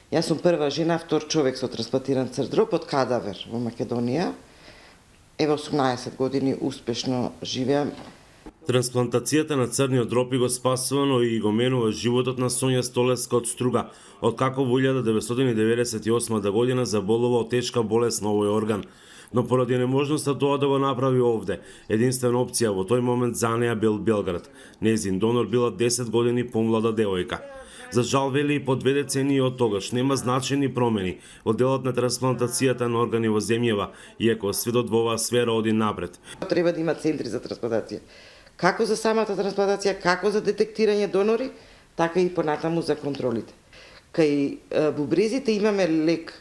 Јас сум прва жена, втор човек со трансплантиран црн дроб од кадавер во Македонија. Ево 18 години успешно живеам. Трансплантацијата на црниот дроб го спасува, но и го менува животот на Сонја Столеска од Струга, откако во 1998 година заболува од тешка болест на овој орган. Но поради неможноста тоа да го направи овде, единствена опција во тој момент за неа бил Белград. Незин донор била 10 години помлада девојка. За жал, вели, и по 2 децении од тогаш нема значајни промени во делот на трансплантацијата на органи во земјава, иако светот во оваа сфера оди напред. Треба да има центри за трансплантација. Како за самата трансплантација, како за детектирање донори, така и понатаму за контролите. Кај бубрезите имаме лек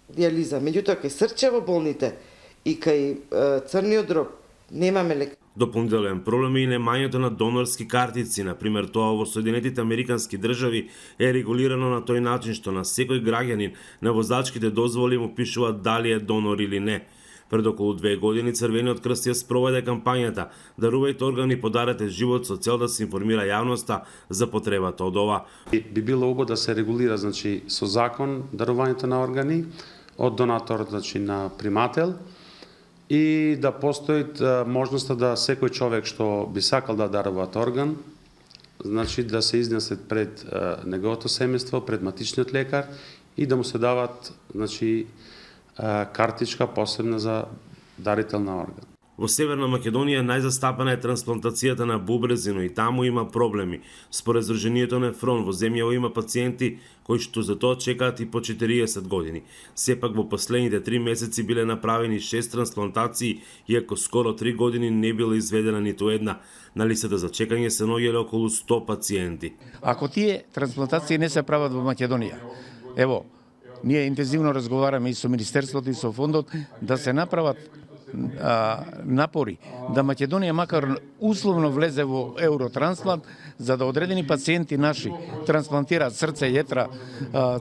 диализа, меѓутоа кај срчево болните и кај црниот дроб немаме лек. Дополнителен проблем е и немањето на донорски картици. Например, тоа во Соединетите Американски држави е регулирано на тој начин што на секој граѓанин на возачките дозволи му пишуваат дали е донор или не. Пред околу 2 години Црвениот крст ја спроведе кампањата "Дарувајте органи, подарете живот" со цел да се информира јавноста за потребата од ова. Би било убаво да се регулира, значи, со закон дарувањето на органи од донатор, значи, на примател, и да постои можноста да секој човек што би сакал да дарува орган, значи да се изнесе пред неговото семејство, пред матичниот лекар и да му се дават, значи, картичка посебна за дарител на орган. Во Северна Македонија најзастапена е трансплантацијата на бубрези, но и таму има проблеми. Според Здруженијето Нефрон, во земјава има пациенти кои што за тоа чекаат и по 40 години. Сепак во последните 3 месеци биле направени 6 трансплантации, иако скоро 3 години не била изведена ниту една. На листата за чекање се наоѓале околу 100 пациенти. Ако тие трансплантации не се прават во Македонија, ево, ние интензивно разговараме и со Министерството и со фондот да се направат напори да Македонија макар условно влезе во Евротрансплант, за да одредени пациенти наши трансплантираат срце, јетра,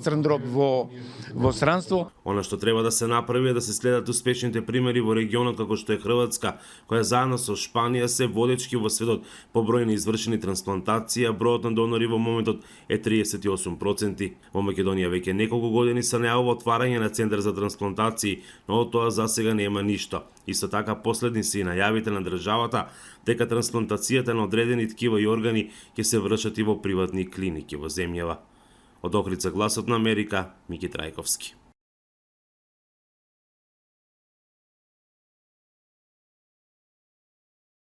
црн дроб во странство. Она што треба да се направи е да се следат успешните примери во регионот како што е Хрватска, која заедно со Шпанија се водечки во светот по број на извршени трансплантации, а бројот на донори во моментот е 38%. Во Македонија веќе неколку години се најавува отварање на центар за трансплантации, но од тоа засега нема ништо. Исто така последни се и најавите на државата дека трансплантацијата на одредени ткива и органи ќе се вршат и во приватни клиники во земјава. Од Охрица, гласот на Америка, Мики Трајковски.